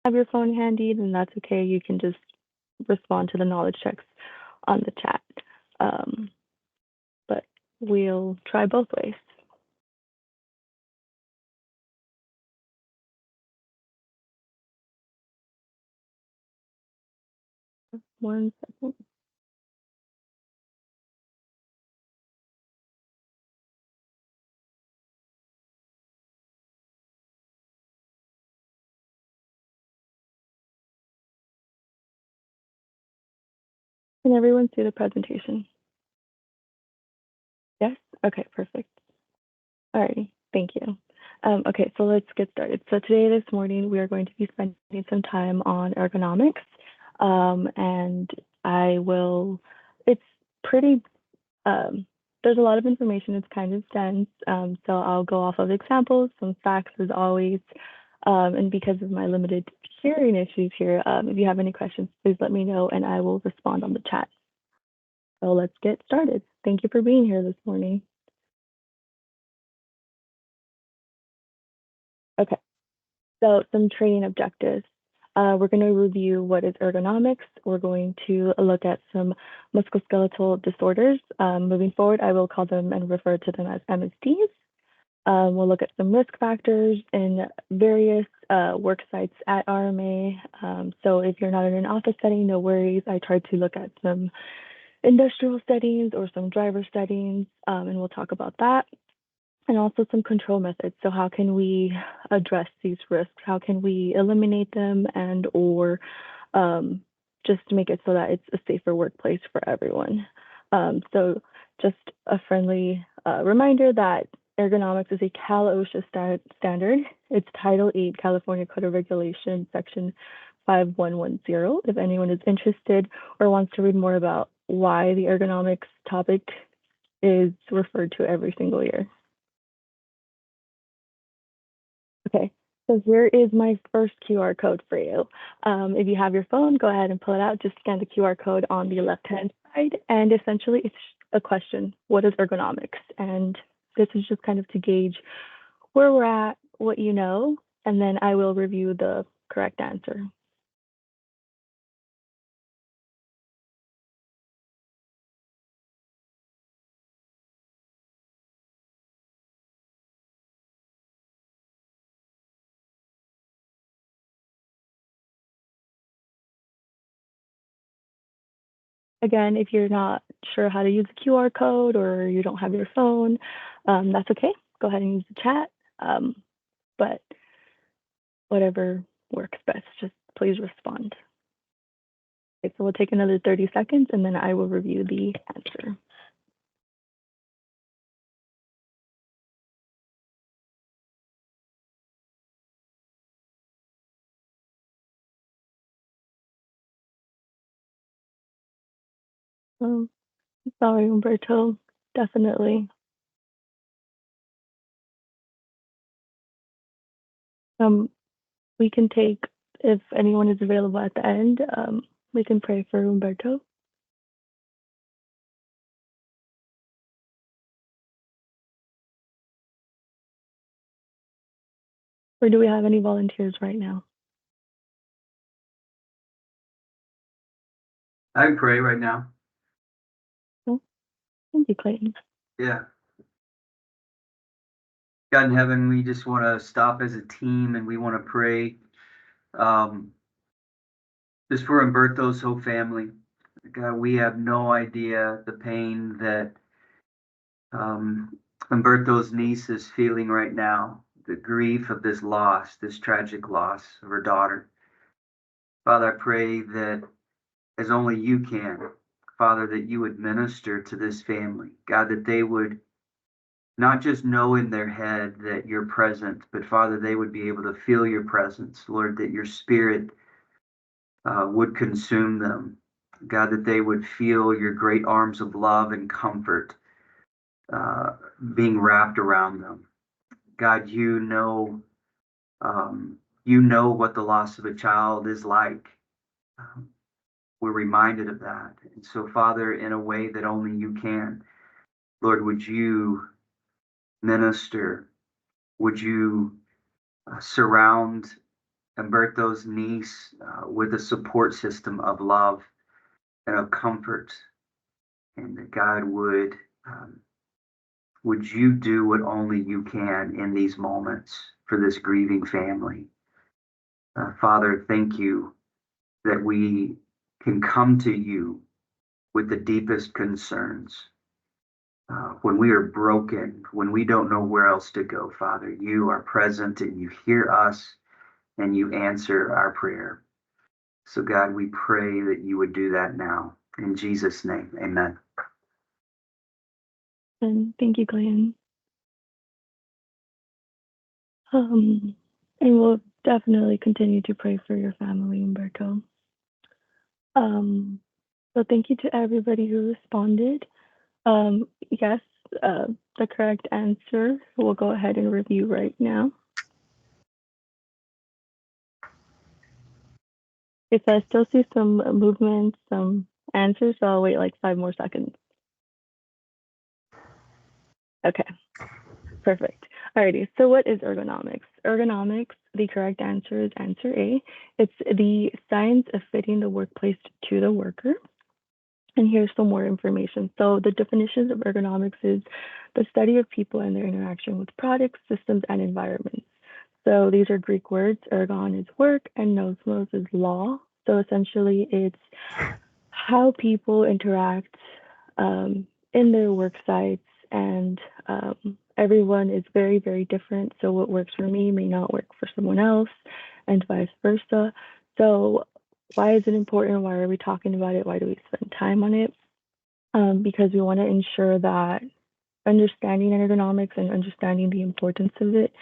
have your phone handy, then that's okay. You can just respond to the knowledge checks on the chat. Um, but we'll try both ways. One second. Can everyone see the presentation? Yes? Okay, perfect. Alrighty, thank you. Okay, so let's get started. So today, this morning, we are going to be spending some time on ergonomics. And it's pretty, there's a lot of information, it's kind of dense. So I'll go off of examples, some facts as always. And because of my limited hearing issues here, if you have any questions, please let me know and I will respond on the chat. So let's get started. Thank you for being here this morning. Okay, so some training objectives. We're going to review what is ergonomics. We're going to look at some musculoskeletal disorders. Moving forward, I will call them and refer to them as MSDs. We'll look at some risk factors in various work sites at RMA. So if you're not in an office setting, no worries. I tried to look at some industrial settings or some driver settings, and we'll talk about that. And also some control methods. So how can we address these risks? How can we eliminate them and or just make it so that it's a safer workplace for everyone? So just a friendly reminder that ergonomics is a Cal OSHA standard. It's Title 8 California Code of Regulation, Section 5110. If anyone is interested or wants to read more about why the ergonomics topic is referred to every single year. Okay, so here is my first QR code for you. If you have your phone, go ahead and pull it out. Just scan the QR code on the left-hand side. And essentially, it's a question. What is ergonomics? And this is just kind of to gauge where we're at, what you know, and then I will review the correct answer. Again, if you're not sure how to use the QR code or you don't have your phone, that's okay. Go ahead and use the chat. But whatever works best, just please respond. Okay, so we'll take another 30 seconds and then I will review the answer. Oh, sorry, Umberto, definitely. Um, we can take, if anyone is available at the end, we can pray for Umberto. Or do we have any volunteers right now? I can pray right now. No? Thank you, Clayton. Yeah. God in heaven, we just want to stop as a team and we want to pray just for Umberto's whole family. God, we have no idea the pain that Umberto's niece is feeling right now, the grief of this loss, this tragic loss of her daughter. Father, I pray that as only you can, Father, that you would minister to this family. God, that they would not just know in their head that you're present, but Father, they would be able to feel your presence. Lord, that your spirit would consume them. God, that they would feel your great arms of love and comfort uh, being wrapped around them. God, you know what the loss of a child is like. Um, we're reminded of that. And so, Father, in a way that only you can, Lord, would you minister? Would you surround Umberto's niece with a support system of love and of comfort, and that God would you do what only you can in these moments for this grieving family. Father, thank you that we can come to you with the deepest concerns. When we are broken, when we don't know where else to go, Father, you are present and you hear us and you answer our prayer. So, God, we pray that you would do that now. In Jesus' name, amen. And thank you, Glenn. And we'll definitely continue to pray for your family, Umberto. So thank you to everybody who responded. Yes, the correct answer we'll go ahead and review right now. If I still see some movement, some answers, so I'll wait like 5 more seconds. Okay, perfect. Alrighty, so what is ergonomics? Ergonomics, the correct answer is answer A. It's the science of fitting the workplace to the worker. And here's some more information. So the definitions of ergonomics is the study of people and their interaction with products, systems, and environments. So these are Greek words. Ergon is work and nosmos is law. So essentially it's how people interact in their work sites, and everyone is very, very different. So what works for me may not work for someone else, and vice versa. So why is it important? Why are we talking about it? Why do we spend time on it? Because we want to ensure that understanding ergonomics and understanding the importance of it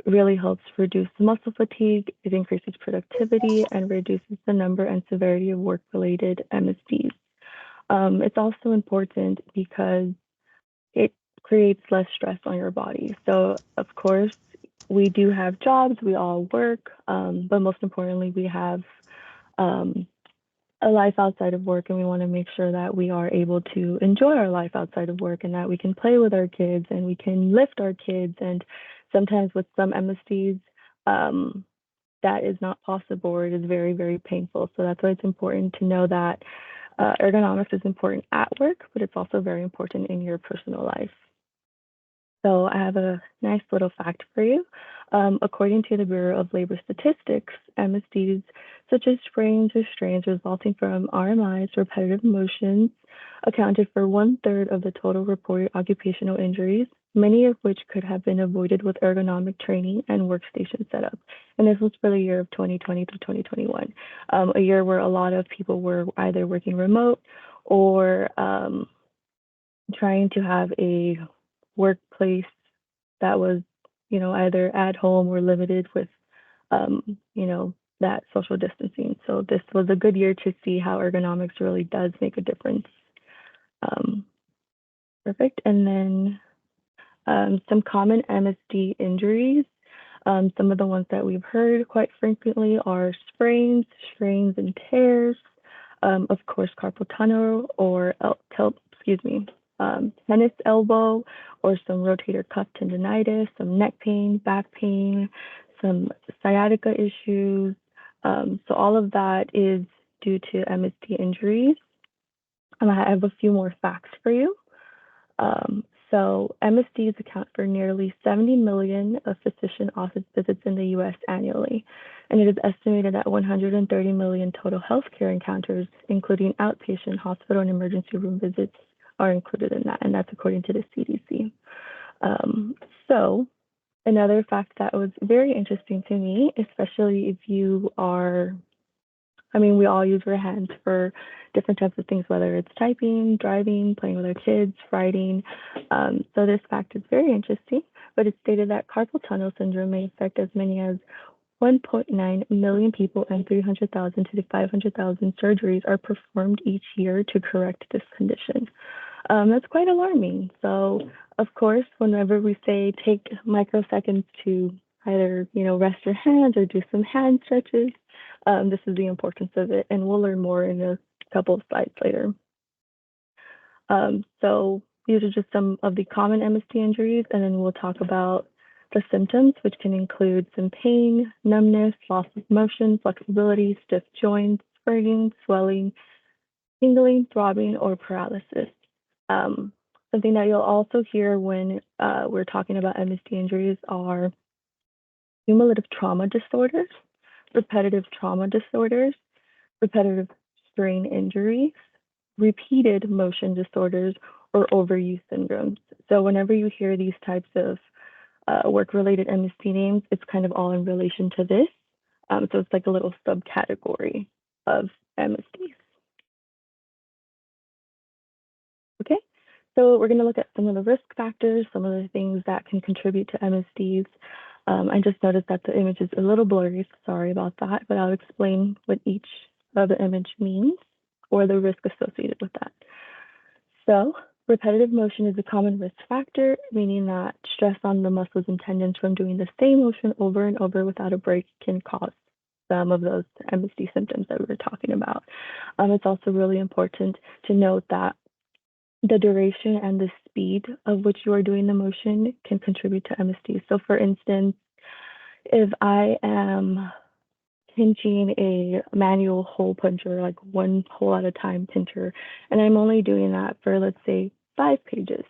really helps reduce muscle fatigue. It increases productivity and reduces the number and severity of work-related MSDs. It's also important because it creates less stress on your body. So, of course, we do have jobs, we all work, but most importantly, we have a life outside of work, and we want to make sure that we are able to enjoy our life outside of work and that we can play with our kids and we can lift our kids. And sometimes with some MSDs, that is not possible, or it is very, very painful. So that's why it's important to know that ergonomics is important at work, but it's also very important in your personal life. So I have a nice little fact for you. According to the Bureau of Labor Statistics, MSDs such as sprains or strains resulting from RMIs, repetitive motions, accounted for 1/3 of the total reported occupational injuries, many of which could have been avoided with ergonomic training and workstation setup. And this was for the year of 2020 to 2021, a year where a lot of people were either working remote or trying to have a workplace that was, either at home or limited with, that social distancing. So this was a good year to see how ergonomics really does make a difference. Um, Perfect. And then some common MSD injuries. Some of the ones that we've heard quite frequently are sprains, strains, and tears. Of course, carpal tunnel or tennis elbow, or some rotator cuff tendonitis, some neck pain, back pain, some sciatica issues. So all of that is due to MSD injuries. I have a few more facts for you. So MSDs account for nearly 70 million of physician office visits in the US annually, and it is estimated that 130 million total healthcare encounters, including outpatient hospital and emergency room visits, are included in that, and that's according to the CDC. So another fact that was very interesting to me, especially if you are, we all use our hands for different types of things, whether it's typing, driving, playing with our kids, writing. So this fact is very interesting, but it's stated that carpal tunnel syndrome may affect as many as 1.9 million people, and 300,000 to 500,000 surgeries are performed each year to correct this condition. That's quite alarming. So, of course, whenever we say take microseconds to either, rest your hands or do some hand stretches, this is the importance of it, and we'll learn more in a couple of slides later. So these are just some of the common MSD injuries, and then we'll talk about the symptoms, which can include some pain, numbness, loss of motion, flexibility, stiff joints, burning, swelling, tingling, throbbing, or paralysis. Um, Something that you'll also hear when we're talking about MSD injuries are cumulative trauma disorders, repetitive trauma disorders, repetitive strain injuries, repeated motion disorders, or overuse syndromes. So whenever you hear these types of work-related MSD names, it's kind of all in relation to this. So it's like a little subcategory of MSDs. Okay, so we're going to look at some of the risk factors, some of the things that can contribute to MSDs. I just noticed that the image is a little blurry, so sorry about that, but I'll explain what each of the image means or the risk associated with that. So repetitive motion is a common risk factor, meaning that stress on the muscles and tendons from doing the same motion over and over without a break can cause some of those MSD symptoms that we were talking about. It's also really important to note that the duration and the speed of which you are doing the motion can contribute to MSD. So for instance, if I am pinching a manual hole puncher, like one hole at a time pincher, and I'm only doing that for, let's say, 5 pages,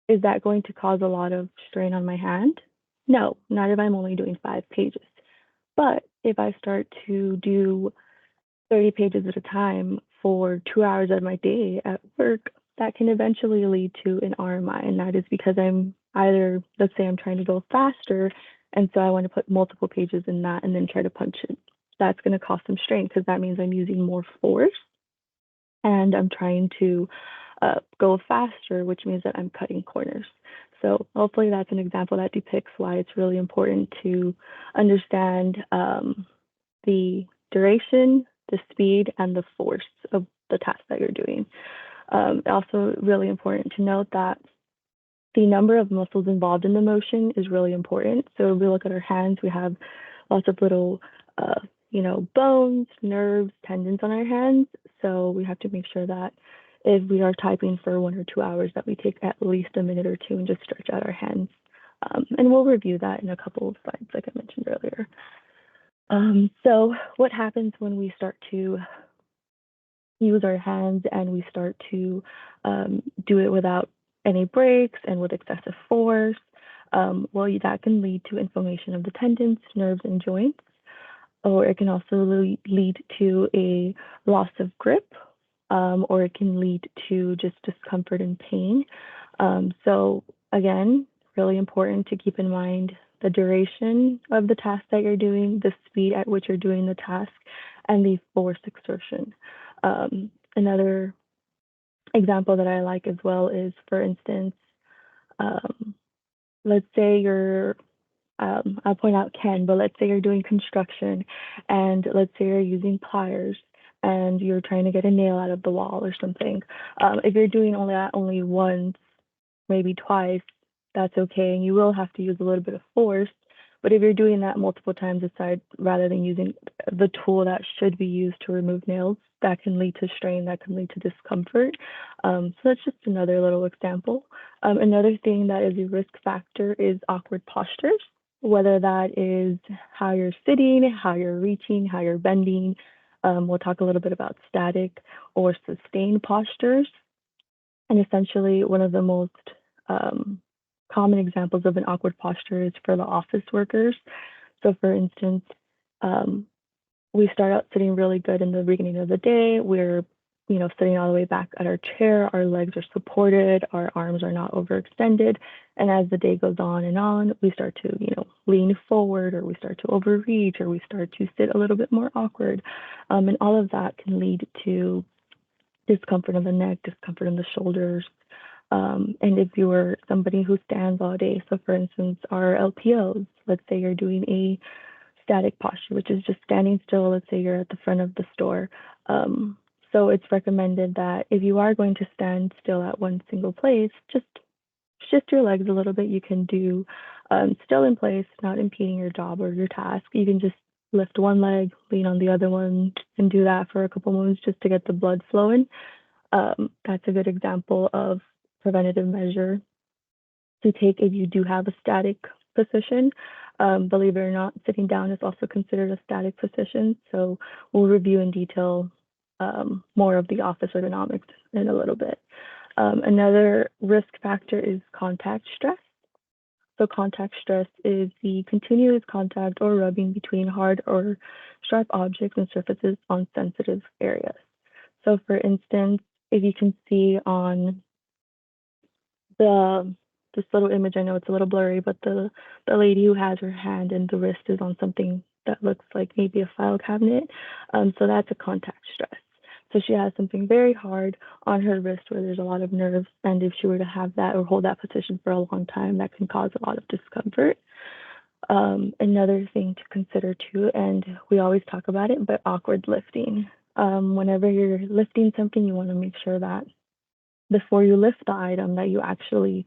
is that going to cause a lot of strain on my hand? No, not if I'm only doing 5 pages. But if I start to do 30 pages at a time for 2 hours of my day at work, that can eventually lead to an RMI. And that is because I'm either, let's say I'm trying to go faster, and so I want to put multiple pages in that and then try to punch it. That's going to cause some strain because that means I'm using more force and I'm trying to go faster, which means that I'm cutting corners. So hopefully that's an example that depicts why it's really important to understand the duration, the speed, and the force of the task that you're doing. Also really important to note that the number of muscles involved in the motion is really important. So if we look at our hands, we have lots of little, bones, nerves, tendons on our hands. So we have to make sure that if we are typing for 1 or 2 hours, that we take at least a minute or two and just stretch out our hands. And we'll review that in a couple of slides, like I mentioned earlier. So what happens when we start to use our hands and we start to do it without any breaks and with excessive force? Well, that can lead to inflammation of the tendons, nerves, and joints, or it can also lead to a loss of grip, or it can lead to just discomfort and pain. So again, really important to keep in mind the duration of the task that you're doing, the speed at which you're doing the task, and the force exertion. Another example that I like as well is, for instance, let's say I'll point out Ken, but let's say you're doing construction and let's say you're using pliers and you're trying to get a nail out of the wall or something. If you're doing only once, maybe twice, that's okay. And you will have to use a little bit of force. But if you're doing that multiple times aside, rather than using the tool that should be used to remove nails, that can lead to strain, that can lead to discomfort. So that's just another little example. Another thing that is a risk factor is awkward postures, whether that is how you're sitting, how you're reaching, how you're bending. We'll talk a little bit about static or sustained postures. And essentially, one of the most common examples of an awkward posture is for the office workers. So for instance, we start out sitting really good in the beginning of the day. We're, sitting all the way back at our chair. Our legs are supported. Our arms are not overextended. And as the day goes on, we start to, lean forward, or we start to overreach, or we start to sit a little bit more awkward. And all of that can lead to discomfort in the neck, discomfort in the shoulders. And if you are somebody who stands all day, so for instance, our LPOs, let's say you're doing a static posture, which is just standing still. Let's say you're at the front of the store. So it's recommended that if you are going to stand still at one single place, just shift your legs a little bit. You can do still in place, not impeding your job or your task. You can just lift one leg, lean on the other one, and do that for a couple moments just to get the blood flowing. That's a good example of preventative measure to take if you do have a static position. Believe it or not, sitting down is also considered a static position. So we'll review in detail more of the office ergonomics in a little bit. Another risk factor is contact stress. So contact stress is the continuous contact or rubbing between hard or sharp objects and surfaces on sensitive areas. So for instance, if you can see on the this little image, I know it's a little blurry, but the lady who has her hand and the wrist is on something that looks like maybe a file cabinet. So that's a contact stress. So she has something very hard on her wrist where there's a lot of nerves, and if she were to have that or hold that position for a long time, that can cause a lot of discomfort. Another thing to consider too, and we always talk about it, but awkward lifting. Whenever you're lifting something, you want to make sure that before you lift the item that you actually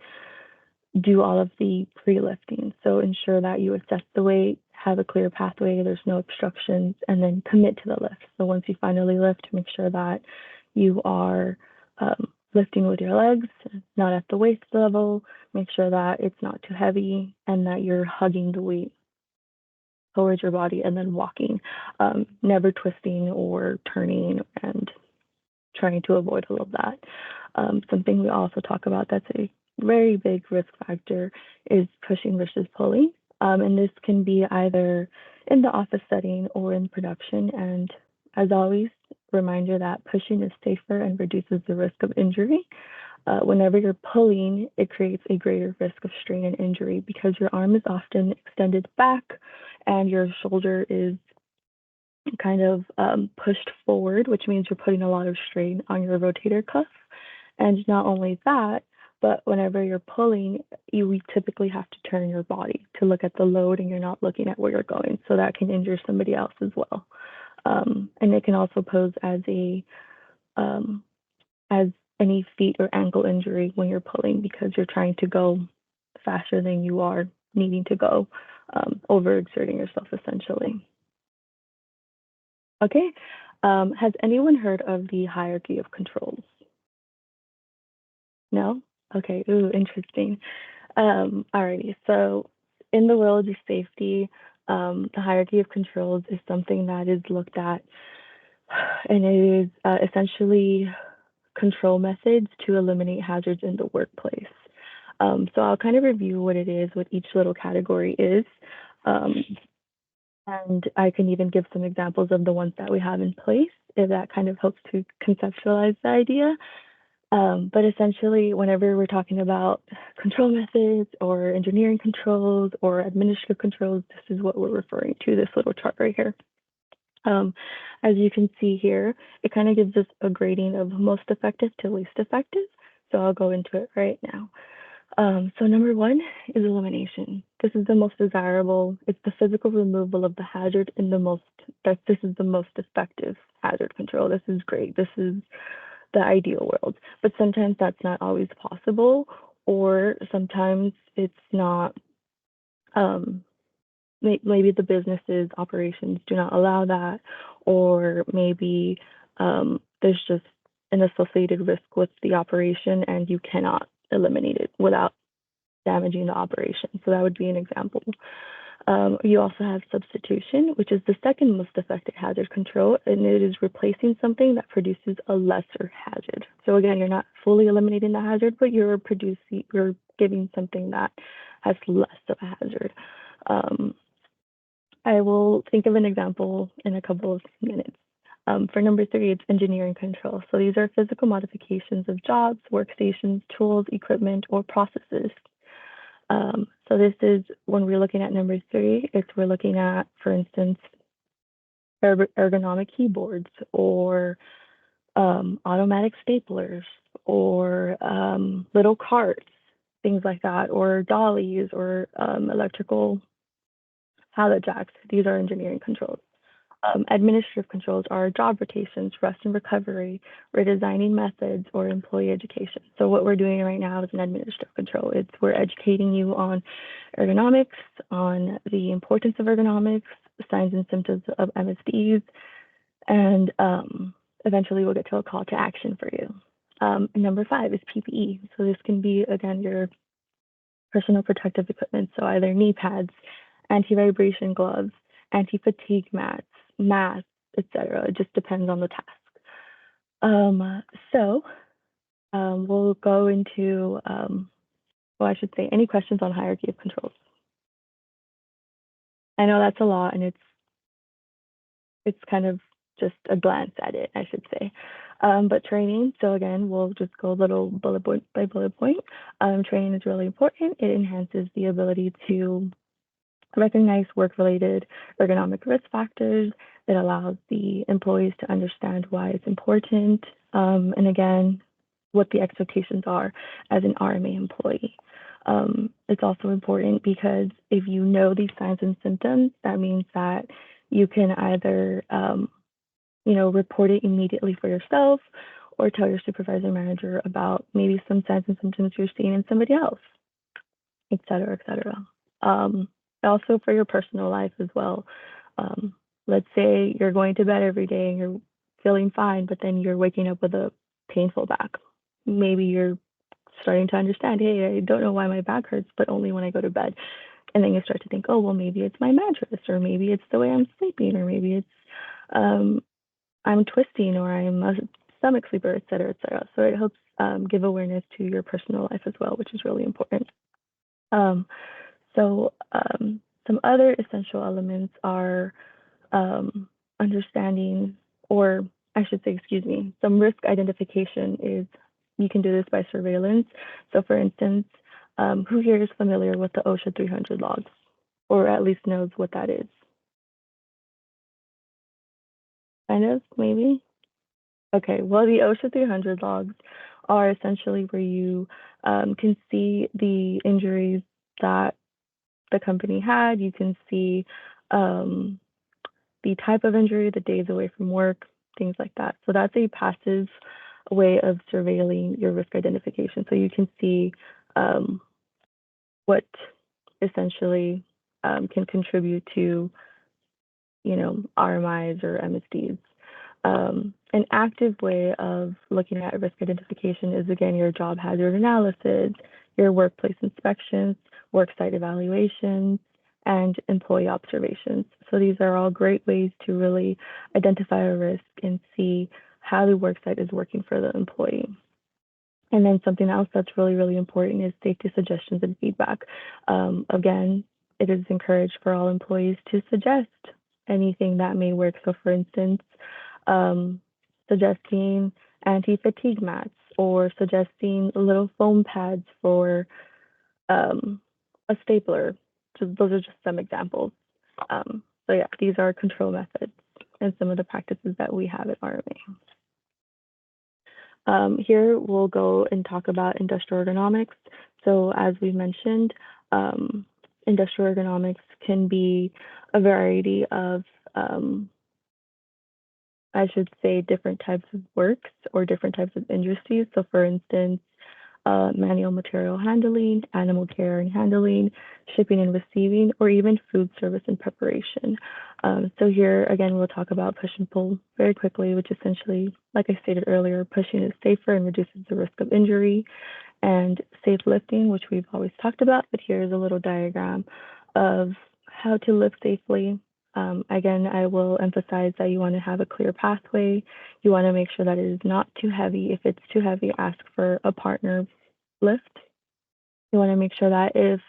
do all of the pre-lifting. So ensure that you assess the weight, have a clear pathway, there's no obstructions, and then commit to the lift. So once you finally lift, make sure that you are lifting with your legs, not at the waist level. Make sure that it's not too heavy and that you're hugging the weight towards your body and then walking, never twisting or turning and trying to avoid all of that. Something we also talk about that's a very big risk factor is pushing versus pulling. And this can be either in the office setting or in production. And as always, reminder that pushing is safer and reduces the risk of injury. Whenever you're pulling, it creates a greater risk of strain and injury because your arm is often extended back and your shoulder is kind of pushed forward, which means you're putting a lot of strain on your rotator cuff. And not only that, but whenever you're pulling, you typically have to turn your body to look at the load and you're not looking at where you're going. So that can injure somebody else as well. And it can also pose as any feet or ankle injury when you're pulling because you're trying to go faster than you are needing to go, overexerting yourself essentially. Okay. Has anyone heard of the hierarchy of controls? No? Okay. Ooh, interesting. Alrighty. So in the world of safety, the hierarchy of controls is something that is looked at, and it is essentially control methods to eliminate hazards in the workplace. So I'll kind of review what it is, what each little category is. Um, and I can even give some examples of the ones that we have in place, if that kind of helps to conceptualize the idea. But essentially, whenever we're talking about control methods or engineering controls or administrative controls, this is what we're referring to, this little chart right here. As you can see here, it kind of gives us a grading of most effective to least effective. So I'll go into it right now. So number one is elimination. This is the most desirable. It's the physical removal of the hazard in this is the most effective hazard control. This is great. This is the ideal world. But sometimes that's not always possible, or sometimes it's not, maybe the business's operations do not allow that, or maybe there's just an associated risk with the operation and you cannot eliminate it without damaging the operation. So that would be an example. You also have substitution, which is the second most effective hazard control, and it is replacing something that produces a lesser hazard. So again, you're not fully eliminating the hazard, but you're giving something that has less of a hazard. I will think of an example in a couple of minutes. For number three, it's engineering control. So these are physical modifications of jobs, workstations, tools, equipment, or processes. So this is when we're looking at number three, we're looking at, for instance, ergonomic keyboards or automatic staplers or little carts, things like that, or dollies or electrical pallet jacks. These are engineering controls. Administrative controls are job rotations, rest and recovery, redesigning methods, or employee education. So what we're doing right now is an administrative control. We're educating you on ergonomics, on the importance of ergonomics, signs and symptoms of MSDs, and eventually we'll get to a call to action for you. Number five is PPE. So this can be, again, your personal protective equipment, so either knee pads, anti-vibration gloves, anti-fatigue mats, masks, etc. It just depends on the task. So we'll go into, well, I should say, any questions on hierarchy of controls. I know that's a lot, and it's kind of just a glance at it, I should say. But training, so again, we'll just go a little bullet point by bullet point. Training is really important. It enhances the ability to recognize work-related ergonomic risk factors. It allows the employees to understand why it's important, and again, what the expectations are as an RMA employee. It's also important because if you know these signs and symptoms, that means that you can either, report it immediately for yourself or tell your supervisor manager about maybe some signs and symptoms you're seeing in somebody else, et cetera, et cetera. Also for your personal life as well. Let's say you're going to bed every day and you're feeling fine, but then you're waking up with a painful back. Maybe you're starting to understand, hey, I don't know why my back hurts, but only when I go to bed. And then you start to think, oh, well, maybe it's my mattress, or maybe it's the way I'm sleeping, or maybe it's I'm twisting, or I'm a stomach sleeper, et cetera, et cetera. So it helps give awareness to your personal life as well, which is really important. So some other essential elements are understanding, or I should say, excuse me, some risk identification is you can do this by surveillance. So for instance, who here is familiar with the OSHA 300 logs, or at least knows what that is? Kind of, maybe? Okay, well, the OSHA 300 logs are essentially where you can see the injuries that the company had. You can see the type of injury, the days away from work, things like that. So that's a passive way of surveilling your risk identification. So you can see what essentially can contribute to, RMIs or MSDs. An active way of looking at risk identification is, again, your job hazard analysis, your workplace inspections, worksite evaluations, and employee observations. So these are all great ways to really identify a risk and see how the worksite is working for the employee. And then something else that's really, really important is safety suggestions and feedback. Again, it is encouraged for all employees to suggest anything that may work. So for instance, suggesting anti-fatigue mats or suggesting little foam pads for a stapler. So those are just some examples. So yeah, these are control methods and some of the practices that we have at RMA. Here we'll go and talk about industrial ergonomics. So as we mentioned, industrial ergonomics can be a variety of, I should say, different types of works or different types of industries. So for instance, manual material handling, animal care and handling, shipping and receiving, or even food service and preparation. So here, again, we'll talk about push and pull very quickly, which essentially, like I stated earlier, pushing is safer and reduces the risk of injury, and safe lifting, which we've always talked about, but here's a little diagram of how to lift safely. Again, I will emphasize that you want to have a clear pathway. You want to make sure that it is not too heavy. If it's too heavy, ask for a partner lift. You want to make sure that if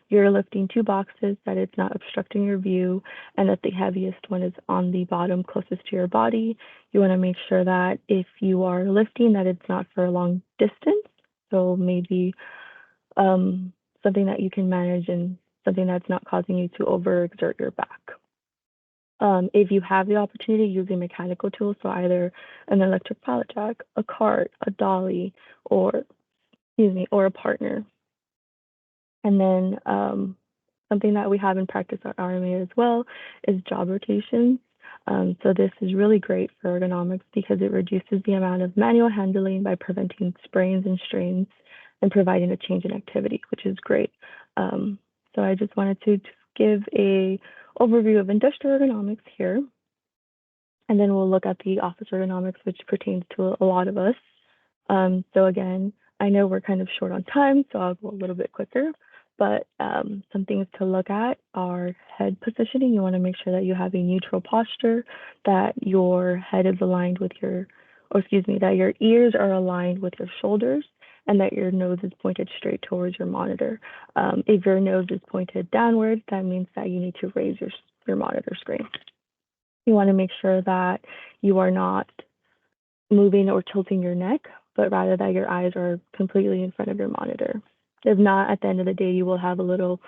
you're lifting two boxes, that it's not obstructing your view and that the heaviest one is on the bottom closest to your body. You want to make sure that if you are lifting, that it's not for a long distance. So maybe something that you can manage and something that's not causing you to overexert your back. If you have the opportunity, use a mechanical tool, so either an electric pallet jack, a cart, a dolly, or or a partner. And then something that we have in practice at RMA as well is job rotations. So this is really great for ergonomics because it reduces the amount of manual handling by preventing sprains and strains and providing a change in activity, which is great. So I just wanted to give a overview of industrial ergonomics here. And then we'll look at the office ergonomics, which pertains to a lot of us. So again, I know we're kind of short on time, so I'll go a little bit quicker. but some things to look at are head positioning. You want to make sure that you have a neutral posture, that your head is aligned with your, or excuse me, that your ears are aligned with your shoulders, and that your nose is pointed straight towards your monitor. If your nose is pointed downward, that means that you need to raise your monitor screen. You want to make sure that you are not moving or tilting your neck, but rather that your eyes are completely in front of your monitor. If not, at the end of the day, you will have a little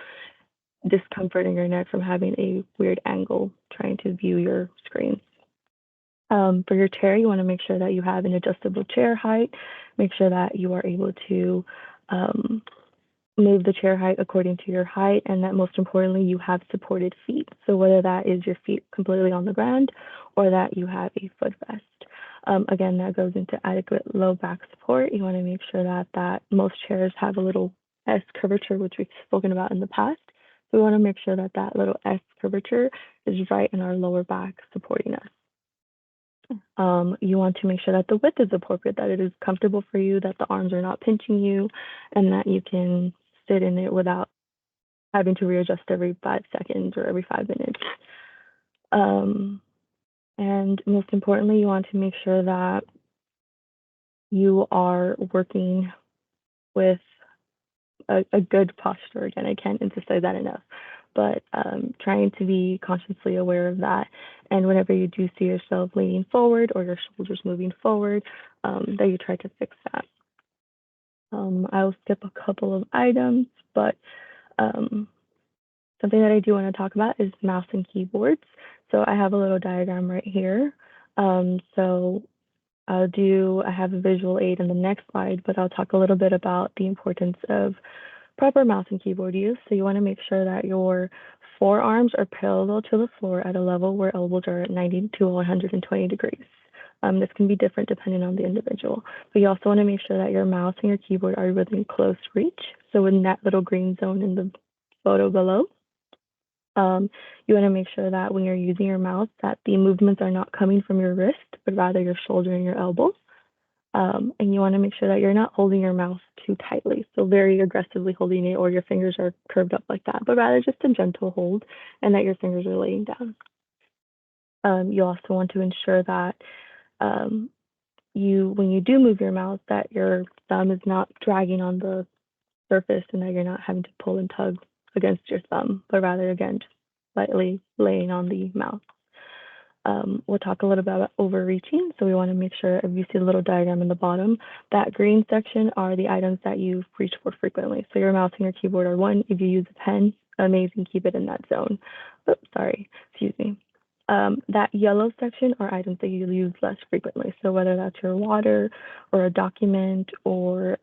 discomfort in your neck from having a weird angle trying to view your screen. For your chair, you want to make sure that you have an adjustable chair height. Make sure that you are able to move the chair height according to your height, and that most importantly, you have supported feet. So whether that is your feet completely on the ground or that you have a footrest. Again, that goes into adequate low back support. You want to make sure that most chairs have a little S curvature, which we've spoken about in the past. So we want to make sure that that little S curvature is right in our lower back supporting us. You want to make sure that the width is appropriate, that it is comfortable for you, that the arms are not pinching you, and that you can sit in it without having to readjust every 5 seconds or every 5 minutes. And most importantly, you want to make sure that you are working with a good posture. Again, I can't emphasize that enough, but trying to be consciously aware of that. And whenever you do see yourself leaning forward or your shoulders moving forward, that you try to fix that. I'll skip a couple of items, but something that I do want to talk about is mouse and keyboards. So I have a little diagram right here. So I have a visual aid in the next slide, but I'll talk a little bit about the importance of proper mouse and keyboard use. So you want to make sure that your forearms are parallel to the floor at a level where elbows are at 90 to 120 degrees. This can be different depending on the individual, but you also want to make sure that your mouse and your keyboard are within close reach. So in that little green zone in the photo below, you want to make sure that when you're using your mouse that the movements are not coming from your wrist, but rather your shoulder and your elbow. And you want to make sure that you're not holding your mouse too tightly, so very aggressively holding it or your fingers are curved up like that, but rather just a gentle hold and that your fingers are laying down. You also want to ensure that when you do move your mouse, that your thumb is not dragging on the surface and that you're not having to pull and tug against your thumb, but rather, again, just lightly laying on the mouse. We'll talk a little bit about overreaching. So we want to make sure, if you see the little diagram in the bottom, that green section are the items that you reach for frequently. So your mouse and your keyboard are one. If you use a pen, amazing, keep it in that zone. Oops, sorry, excuse me. That yellow section are items that you use less frequently. So whether that's your water or a document or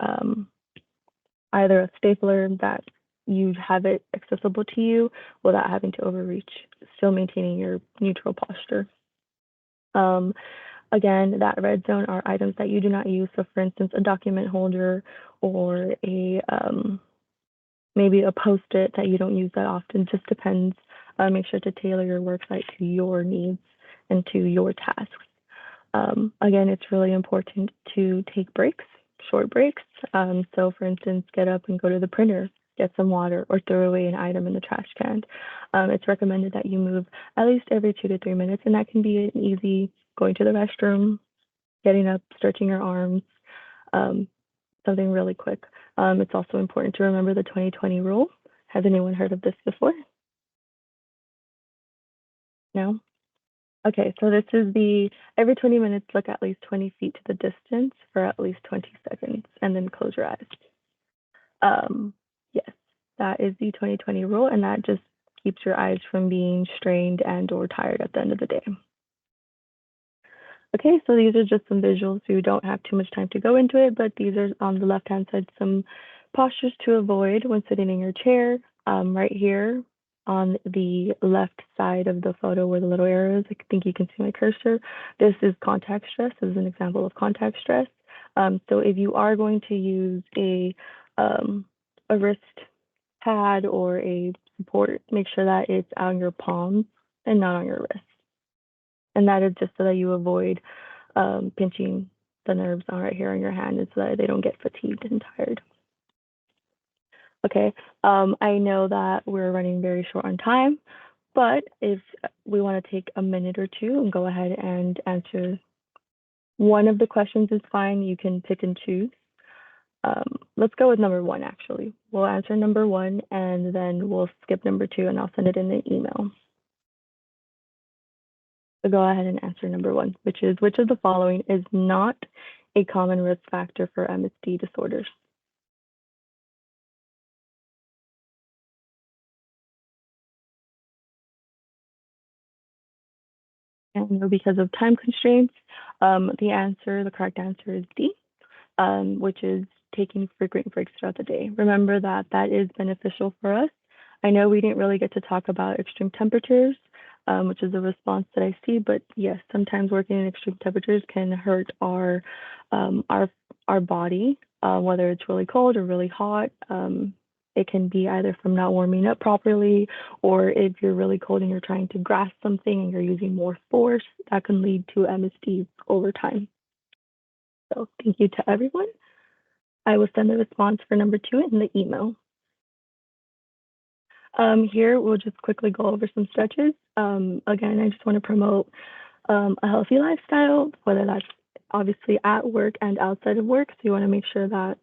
either a stapler that you have it accessible to you without having to overreach, still maintaining your neutral posture. Again, that red zone are items that you do not use. So for instance, a document holder or maybe a Post-it that you don't use that often, just depends. Make sure to tailor your work site to your needs and to your tasks. Again, it's really important to take breaks, short breaks. So for instance, get up and go to the printer, get some water, or throw away an item in the trash can. It's recommended that you move at least every 2 to 3 minutes, and that can be an easy going to the restroom, getting up, stretching your arms, something really quick. It's also important to remember the 20-20 rule. Has anyone heard of this before? No? Okay, so this is the every 20 minutes, look at least 20 feet to the distance for at least 20 seconds, and then close your eyes. Yes, that is the 20-20 rule, and that just keeps your eyes from being strained and or tired at the end of the day. Okay, so these are just some visuals. We don't have too much time to go into it, but these are on the left-hand side some postures to avoid when sitting in your chair. Right here on the left side of the photo where the little arrow is, I think you can see my cursor. This is contact stress. This is an example of contact stress. So if you are going to use a wrist pad or a support, make sure that it's on your palms and not on your wrist. And that is just so that you avoid pinching the nerves on right here on your hand, and so that they don't get fatigued and tired. Okay. I know that we're running very short on time, but if we want to take a minute or two and go ahead and answer one of the questions is fine. You can pick and choose. Let's go with number one, actually. We'll answer number one and then we'll skip number two and I'll send it in the email. So go ahead and answer number one, which is which of the following is not a common risk factor for MSD disorders? And because of time constraints, the correct answer is D, which is taking frequent breaks throughout the day. Remember that that is beneficial for us. I know we didn't really get to talk about extreme temperatures, which is a response that I see, but yes, sometimes working in extreme temperatures can hurt um, our our body, whether it's really cold or really hot. It can be either from not warming up properly, or if you're really cold and you're trying to grasp something and you're using more force, that can lead to MSD over time. So thank you to everyone. I will send the response for number two in the email. Here, we'll just quickly go over some stretches. Again, I just want to promote a healthy lifestyle, whether that's obviously at work and outside of work. So you want to make sure that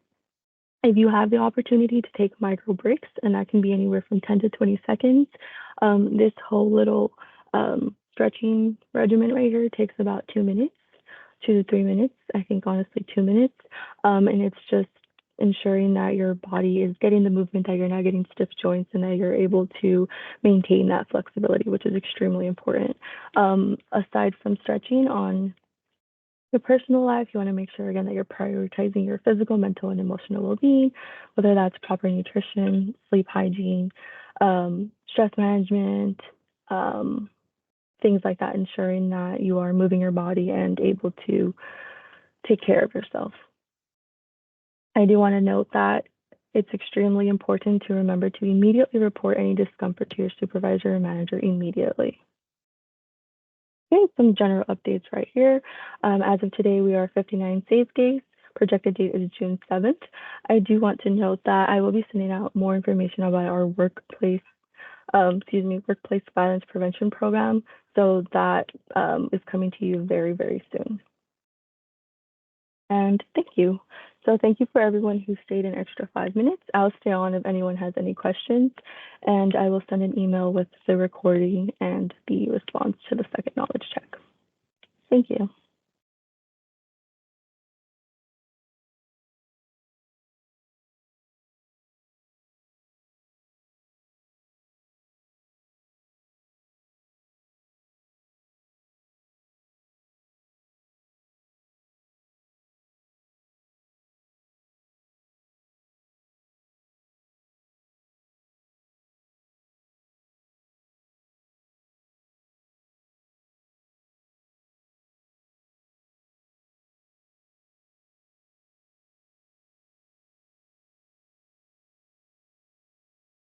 if you have the opportunity to take micro breaks, and that can be anywhere from 10 to 20 seconds, this whole little stretching regimen right here takes about 2 minutes, 2 to 3 minutes. I think honestly 2 minutes. And it's just ensuring that your body is getting the movement, that you're not getting stiff joints, and that you're able to maintain that flexibility, which is extremely important. Aside from stretching on your personal life, you want to make sure again that you're prioritizing your physical, mental, and emotional well-being, whether that's proper nutrition, sleep hygiene, stress management, um, things like that, ensuring that you are moving your body and able to take care of yourself. I do want to note that it's extremely important to remember to immediately report any discomfort to your supervisor or manager immediately. Okay, some general updates right here. As of today, we are 59 safe days. Projected date is June 7th. I do want to note that I will be sending out more information about our workplace violence prevention program. So that is coming to you very, very soon. And thank you. So thank you for everyone who stayed an extra 5 minutes. I'll stay on if anyone has any questions, and I will send an email with the recording and the response to the second knowledge check. Thank you.